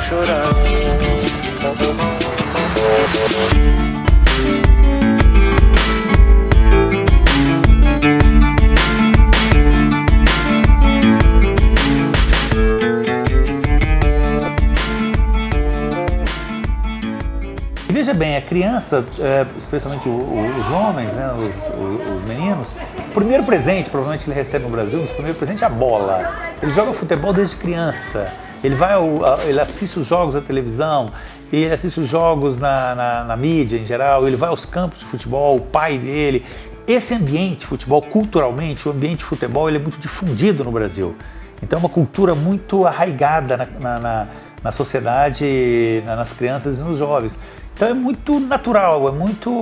chorar. Veja bem, a criança, especialmente os homens, né, os meninos, o primeiro presente, provavelmente, que ele recebe no Brasil, o primeiro presente é a bola. Ele joga futebol desde criança. Ele assiste os jogos na televisão, ele assiste os jogos na mídia em geral, ele vai aos campos de futebol, o pai dele. Esse ambiente, futebol, culturalmente, o ambiente de futebol, ele é muito difundido no Brasil. Então é uma cultura muito arraigada na sociedade, nas crianças e nos jovens. Então é muito natural,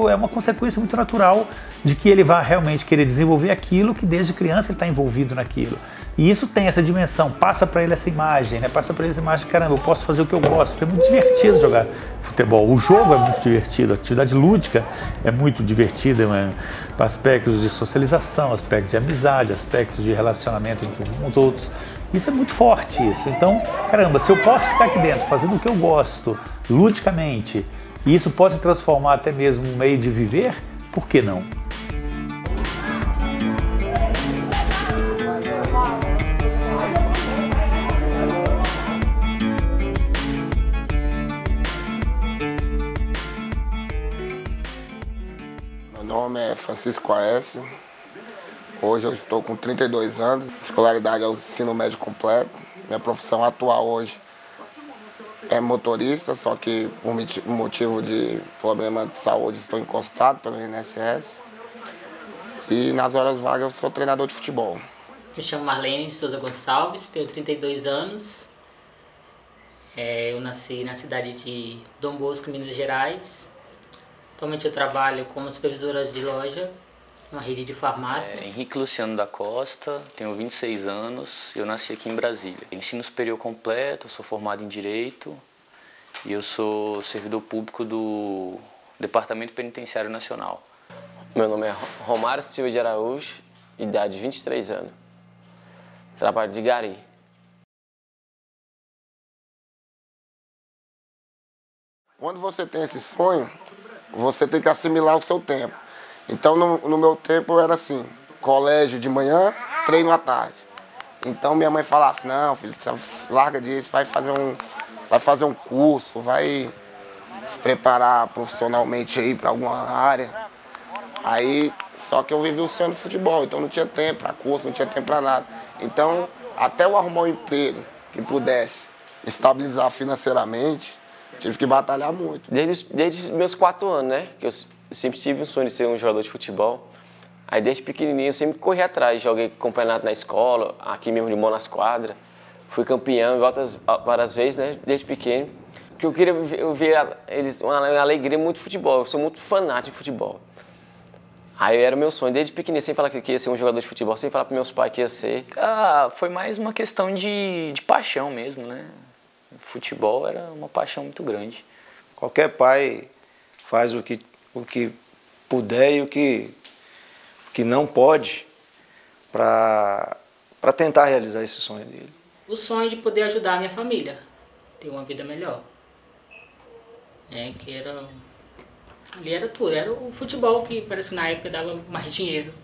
é uma consequência muito natural de que ele vai realmente querer desenvolver aquilo que desde criança ele está envolvido naquilo. E isso tem essa dimensão, passa para ele essa imagem, né? Passa para ele essa imagem de caramba, eu posso fazer o que eu gosto, porque é muito divertido jogar futebol. O jogo é muito divertido, a atividade lúdica é muito divertida, né? Aspectos de socialização, aspectos de amizade, aspectos de relacionamento entre uns com os outros. Isso é muito forte, isso. Então, caramba, se eu posso ficar aqui dentro fazendo o que eu gosto, ludicamente, e isso pode se transformar até mesmo um meio de viver, por que não? Meu nome é Francisco Aécio. Hoje eu estou com 32 anos. Escolaridade é o ensino médio completo. Minha profissão atual hoje é motorista, só que por motivo de problema de saúde estou encostado pelo INSS. E nas horas vagas eu sou treinador de futebol. Me chamo Marlene de Souza Gonçalves, tenho 32 anos. Eu nasci na cidade de Dom Bosco, Minas Gerais. Atualmente eu trabalho como supervisora de loja, uma rede de farmácia. Henrique Luciano da Costa, tenho 26 anos, eu nasci aqui em Brasília. Ensino superior completo, sou formado em Direito e eu sou servidor público do Departamento Penitenciário Nacional. Meu nome é Romário Silva de Araújo, idade 23 anos. Trabalho de gari. Quando você tem esse sonho, você tem que assimilar o seu tempo. Então, no meu tempo era assim, colégio de manhã, treino à tarde. Então, minha mãe falasse, não, filho, você larga disso, vai fazer um curso, vai se preparar profissionalmente aí para alguma área. Aí, só que eu vivi o sonho do futebol, então não tinha tempo para curso, não tinha tempo para nada. Então, até eu arrumar um emprego que pudesse estabilizar financeiramente, tive que batalhar muito. Desde os meus 4 anos, né? Que eu sempre tive um sonho de ser um jogador de futebol. Aí desde pequenininho eu sempre corri atrás, joguei campeonato na escola, aqui mesmo de mão nas quadras. Fui campeão várias vezes, né? Desde pequeno. Porque eu queria ver eles uma alegria muito de futebol. Eu sou muito fanático de futebol. Aí era o meu sonho, desde pequenininho, sem falar que ia ser um jogador de futebol, sem falar para meus pais que ia ser. Foi mais uma questão de paixão mesmo, né? O futebol era uma paixão muito grande. Qualquer pai faz o que puder e o que não pode para tentar realizar esse sonho dele. O sonho de poder ajudar a minha família, ter uma vida melhor. Ali era tudo, era o futebol que parece que na época dava mais dinheiro.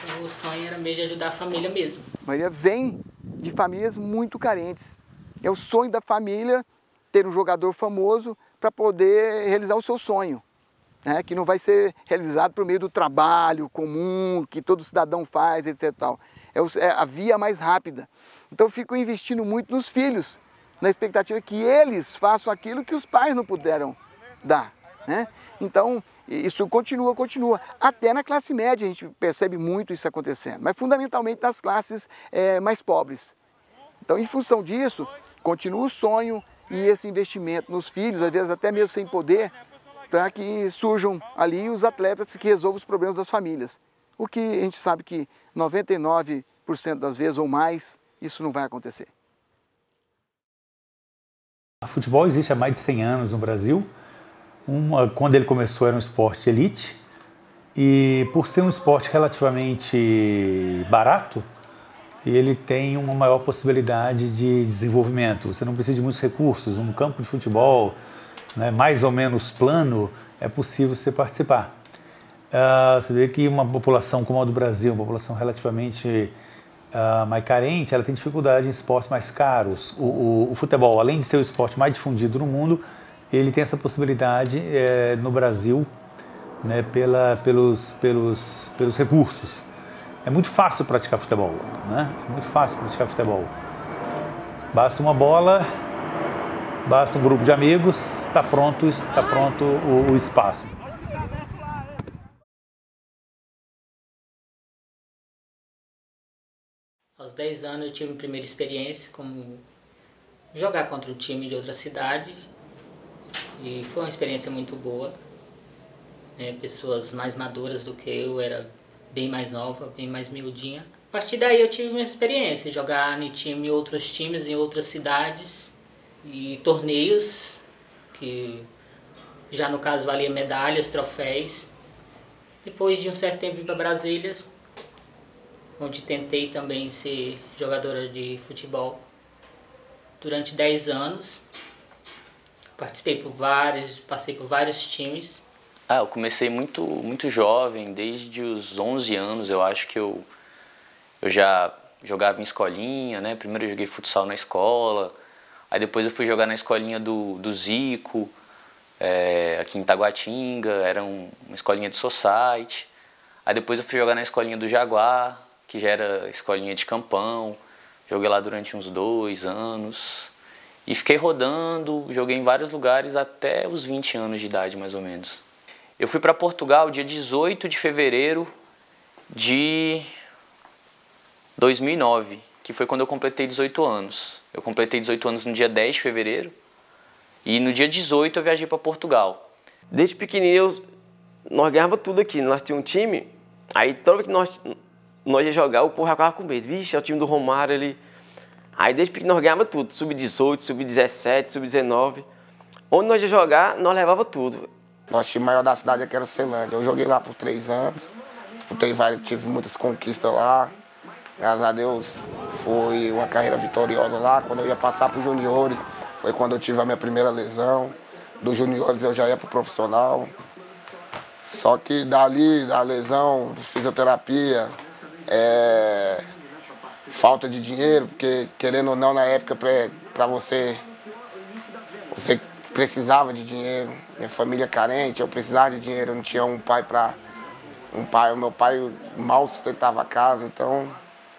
Então, o sonho era mesmo de ajudar a família mesmo. Maria vem de famílias muito carentes. É o sonho da família ter um jogador famoso para poder realizar o seu sonho, né? Que não vai ser realizado por meio do trabalho comum, que todo cidadão faz, etc. É a via mais rápida. Então eu fico investindo muito nos filhos, na expectativa que eles façam aquilo que os pais não puderam dar, né? Então isso continua. Até na classe média a gente percebe muito isso acontecendo, mas fundamentalmente nas classes mais pobres. Então, em função disso, continua o sonho e esse investimento nos filhos, às vezes até mesmo sem poder, para que surjam ali os atletas que resolvam os problemas das famílias. O que a gente sabe que 99% das vezes ou mais, isso não vai acontecer. O futebol existe há mais de 100 anos no Brasil. Quando ele começou era um esporte de elite e por ser um esporte relativamente barato, ele tem uma maior possibilidade de desenvolvimento. Você não precisa de muitos recursos, um campo de futebol, né, mais ou menos plano, é possível você participar. Você vê que uma população como a do Brasil, uma população relativamente mais carente, ela tem dificuldade em esportes mais caros. O futebol, além de ser o esporte mais difundido no mundo, ele tem essa possibilidade no Brasil, né, pelos recursos. É muito fácil praticar futebol, né? É muito fácil praticar futebol. Basta uma bola, basta um grupo de amigos, está pronto o espaço. Aos 10 anos eu tive minha primeira experiência como jogar contra um time de outra cidade e foi uma experiência muito boa. Pessoas mais maduras do que eu, era bem mais nova, bem mais miudinha. A partir daí eu tive uma experiência, jogar em time, em outros times, em outras cidades e torneios, que já no caso valia medalhas, troféus. Depois de um certo tempo vim para Brasília, onde tentei também ser jogadora de futebol durante 10 anos. Passei por vários times. Eu comecei muito jovem, desde os 11 anos, eu acho que eu já jogava em escolinha, né? Primeiro eu joguei futsal na escola, aí depois eu fui jogar na escolinha do Zico, aqui em Taguatinga, era uma escolinha de society. Aí depois eu fui jogar na escolinha do Jaguar, que já era escolinha de campão, joguei lá durante uns 2 anos. E fiquei rodando, joguei em vários lugares até os 20 anos de idade, mais ou menos. Eu fui para Portugal dia 18 de fevereiro de 2009, que foi quando eu completei 18 anos. Eu completei 18 anos no dia 10 de fevereiro e no dia 18 eu viajei para Portugal. Desde pequenininho nós ganhávamos tudo aqui, nós tínhamos um time, aí toda vez que nós ia jogar, o povo já ficava com medo. Vixe, é o time do Romário ali. Aí desde pequeno nós ganhávamos tudo, sub-18, sub-17, sub-19. Onde nós ia jogar, nós levava tudo. Nosso time maior da cidade aqui era o Celândia. Eu joguei lá por 3 anos, disputei vários, tive muitas conquistas lá. Graças a Deus foi uma carreira vitoriosa lá. Quando eu ia passar para os juniores, foi quando eu tive a minha primeira lesão. Dos juniores eu já ia para o profissional. Só que dali, da lesão, fisioterapia, falta de dinheiro, porque querendo ou não, na época, para você precisava de dinheiro. Minha família carente, eu precisava de dinheiro, eu não tinha um pai para... O meu pai mal sustentava a casa, então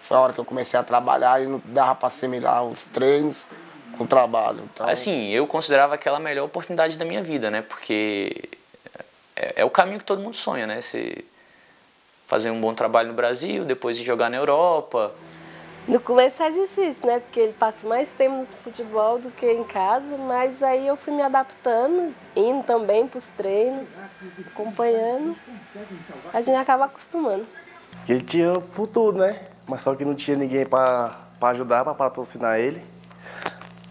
foi a hora que eu comecei a trabalhar e não dava para assimilar os treinos com o trabalho. Então... Assim, eu considerava aquela a melhor oportunidade da minha vida, né? Porque é o caminho que todo mundo sonha, né? Você fazer um bom trabalho no Brasil, depois ir jogar na Europa. No começo é difícil, né? Porque ele passa mais tempo no futebol do que em casa, mas aí eu fui me adaptando, indo também para os treinos, acompanhando. A gente acaba acostumando. Ele tinha futuro, né? Mas só que não tinha ninguém para ajudar, para patrocinar ele,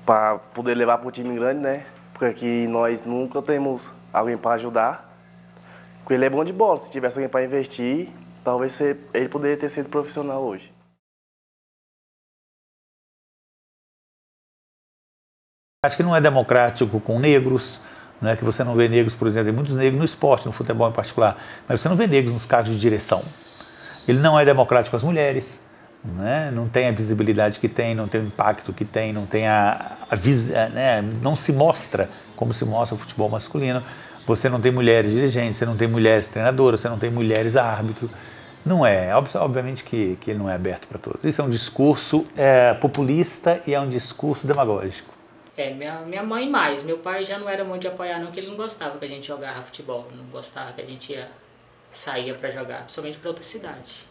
para poder levar para o time grande, né? Porque aqui nós nunca temos alguém para ajudar. Porque ele é bom de bola, se tivesse alguém para investir, talvez ele poderia ter sido profissional hoje. Acho que não é democrático com negros, né, que você não vê negros, por exemplo, tem muitos negros no esporte, no futebol em particular, mas você não vê negros nos cargos de direção. Ele não é democrático com as mulheres, né, não tem a visibilidade que tem, não tem o impacto que tem, não tem né, não se mostra como se mostra o futebol masculino. Você não tem mulheres dirigentes, você não tem mulheres treinadoras, você não tem mulheres árbitros. Não é, obviamente que ele não é aberto para todos. Isso é um discurso populista e é um discurso demagógico. Minha mãe mais. Meu pai já não era muito de apoiar não, porque ele não gostava que a gente jogava futebol. Não gostava que a gente saía para jogar, principalmente para outra cidade.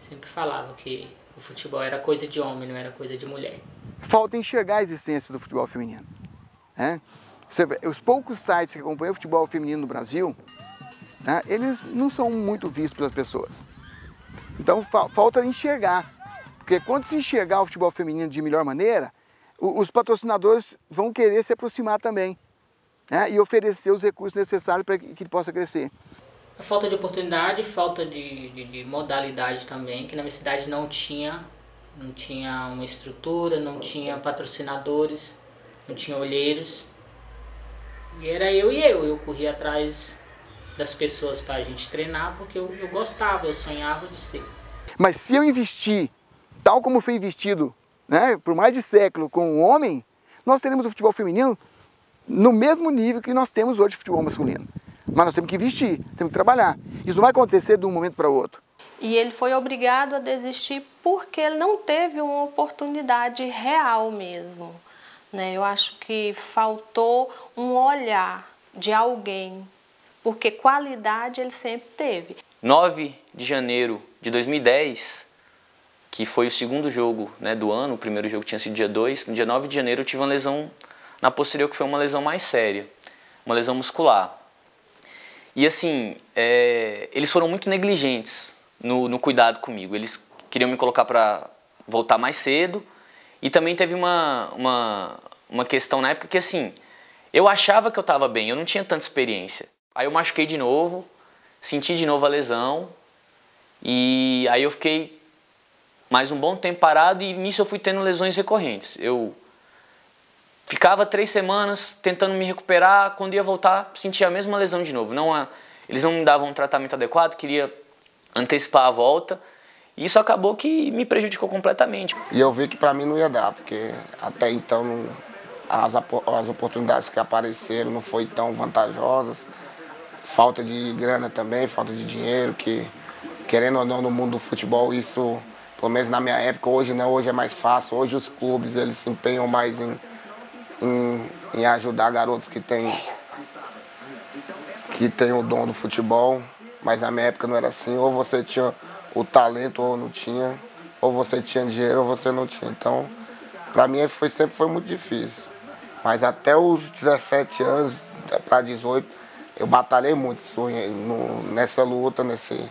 Sempre falava que o futebol era coisa de homem, não era coisa de mulher. Falta enxergar a existência do futebol feminino. Você vê, os poucos sites que acompanham o futebol feminino no Brasil, né, eles não são muito vistos pelas pessoas. Então falta enxergar. Porque quando se enxergar o futebol feminino de melhor maneira, os patrocinadores vão querer se aproximar também, né, e oferecer os recursos necessários para que ele possa crescer. A falta de oportunidade, falta de modalidade também, que na minha cidade não tinha Não tinha uma estrutura, não tinha patrocinadores, não tinha olheiros. E era eu corria atrás das pessoas para a gente treinar, porque eu gostava, eu sonhava de ser. Mas se eu investir, tal como foi investido, né, por mais de século com o homem, nós teremos o futebol feminino no mesmo nível que nós temos hoje o futebol masculino. Mas nós temos que investir, temos que trabalhar. Isso não vai acontecer de um momento para o outro. E ele foi obrigado a desistir porque ele não teve uma oportunidade real mesmo, né? Eu acho que faltou um olhar de alguém, porque qualidade ele sempre teve. 9 de janeiro de 2010, que foi o segundo jogo, né, do ano, o primeiro jogo tinha sido dia 2, no dia 9 de janeiro eu tive uma lesão na posterior que foi uma lesão mais séria, uma lesão muscular. E assim, eles foram muito negligentes no cuidado comigo, eles queriam me colocar para voltar mais cedo e também teve uma questão na época que assim, eu achava que eu estava bem, eu não tinha tanta experiência. Aí eu machuquei de novo, senti de novo a lesão e aí eu fiquei mais um bom tempo parado e nisso eu fui tendo lesões recorrentes. Eu ficava 3 semanas tentando me recuperar, quando ia voltar sentia a mesma lesão de novo. Eles não me davam um tratamento adequado, queria antecipar a volta e isso acabou que me prejudicou completamente. E eu vi que para mim não ia dar, porque até então as oportunidades que apareceram não foi tão vantajosas. Falta de grana também, falta de dinheiro, que querendo ou não no mundo do futebol isso, pelo menos na minha época, hoje não, hoje é mais fácil. Hoje os clubes eles se empenham mais em ajudar garotos que têm o dom do futebol, mas na minha época não era assim, ou você tinha o talento ou não tinha, ou você tinha dinheiro ou você não tinha. Então, para mim sempre foi muito difícil. Mas até os 17 anos, para 18, eu batalhei muito nessa luta, nesse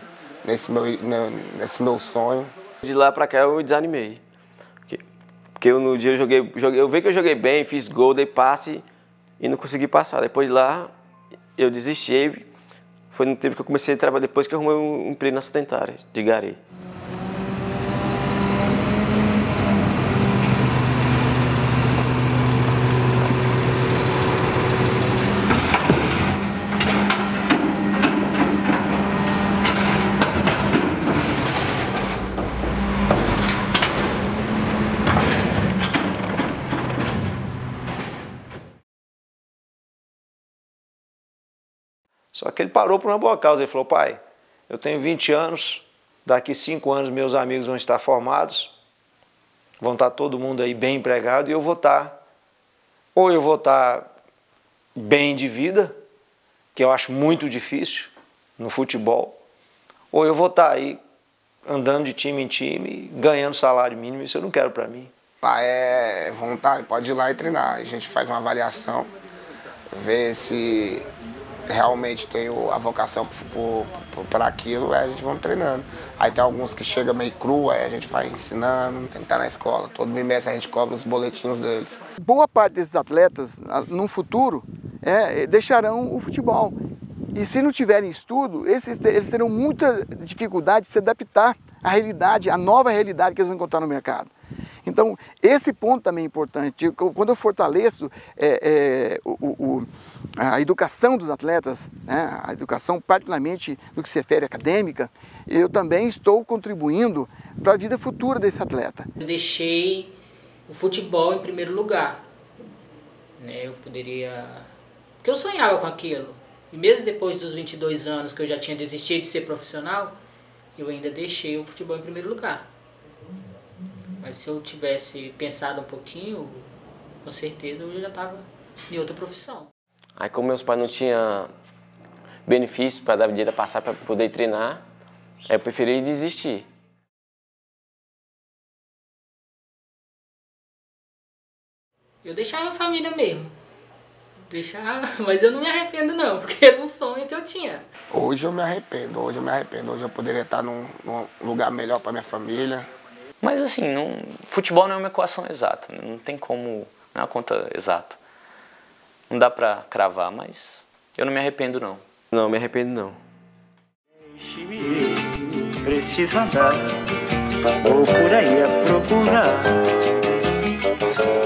meu sonho. De lá para cá eu desanimei. Porque no dia eu vi que eu joguei bem, fiz gol, dei passe e não consegui passar. Depois de lá eu desisti. Foi no tempo que eu comecei a trabalhar, depois que eu arrumei um emprego na sedentária de Gari. Só que ele parou por uma boa causa. Ele falou: pai, eu tenho 20 anos, daqui 5 anos meus amigos vão estar formados, vão estar todo mundo aí bem empregado e eu vou estar, ou eu vou estar bem de vida, que eu acho muito difícil no futebol, ou eu vou estar aí andando de time em time, ganhando salário mínimo. Isso eu não quero para mim. Lá é vontade, pode ir lá e treinar. A gente faz uma avaliação, vê se realmente tenho a vocação para aquilo, aí a gente vai treinando. Aí tem alguns que chegam meio cru, aí a gente vai ensinando, tem que estar na escola. Todo bimestre a gente cobra os boletins deles. Boa parte desses atletas, no futuro, deixarão o futebol. E se não tiverem estudo, eles terão muita dificuldade de se adaptar à realidade, à nova realidade que eles vão encontrar no mercado. Então, esse ponto também é importante. Quando eu fortaleço a educação dos atletas, né, a educação particularmente no que se refere à acadêmica, eu também estou contribuindo para a vida futura desse atleta. Eu deixei o futebol em primeiro lugar. Né, eu poderia... Porque eu sonhava com aquilo. E mesmo depois dos 22 anos que eu já tinha desistido de ser profissional, eu ainda deixei o futebol em primeiro lugar. Mas se eu tivesse pensado um pouquinho, com certeza eu já estava em outra profissão. Aí como meus pais não tinham benefício para dar dinheiro a passar para poder treinar, aí eu preferi desistir. Eu deixava a família mesmo. Deixava, mas eu não me arrependo não, porque era um sonho que eu tinha. Hoje eu me arrependo, hoje eu poderia estar num lugar melhor para minha família. Mas assim, futebol não é uma equação exata, não tem como, não é uma conta exata. Não dá pra cravar, mas eu não me arrependo não. Não, me arrependo não. Preciso andar vou por aí a procurar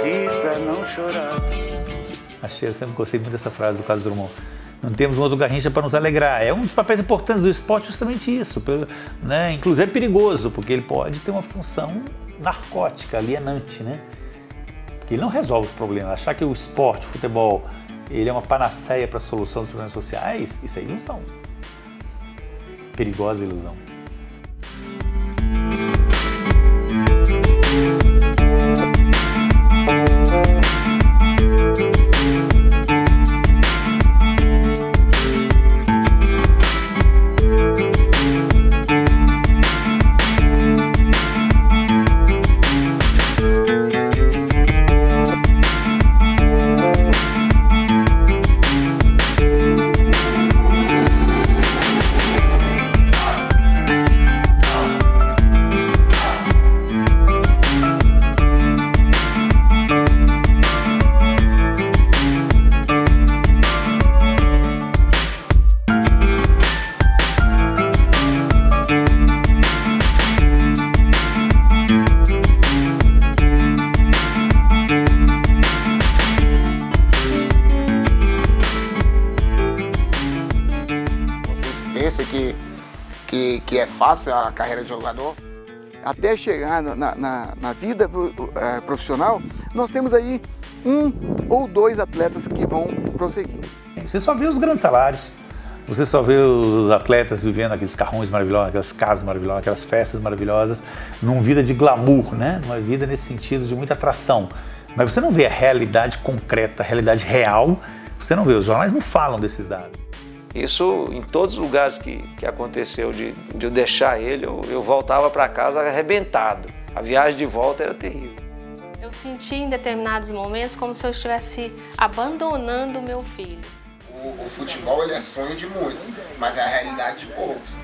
e pra não chorar. Achei, eu sempre gostei muito dessa frase do Carlos Drummond. Não temos um outro Garrincha para nos alegrar. É um dos papéis importantes do esporte justamente isso, né? Inclusive é perigoso, porque ele pode ter uma função narcótica, alienante, né? Porque ele não resolve os problemas. Achar que o esporte, o futebol, ele é uma panaceia para a solução dos problemas sociais, isso é ilusão. Perigosa ilusão. Que é fácil a carreira de jogador? Até chegar na vida profissional, nós temos aí 1 ou 2 atletas que vão prosseguir. Você só vê os grandes salários, você só vê os atletas vivendo aqueles carrões maravilhosos, aquelas casas maravilhosas, aquelas festas maravilhosas, numa vida de glamour, né? Uma vida nesse sentido de muita atração. Mas você não vê a realidade concreta, a realidade real, você não vê, os jornais não falam desses dados. Isso em todos os lugares que aconteceu de eu deixar ele, eu voltava para casa arrebentado. A viagem de volta era terrível. Eu senti em determinados momentos como se eu estivesse abandonando o meu filho. O futebol ele é sonho de muitos, mas é a realidade de poucos.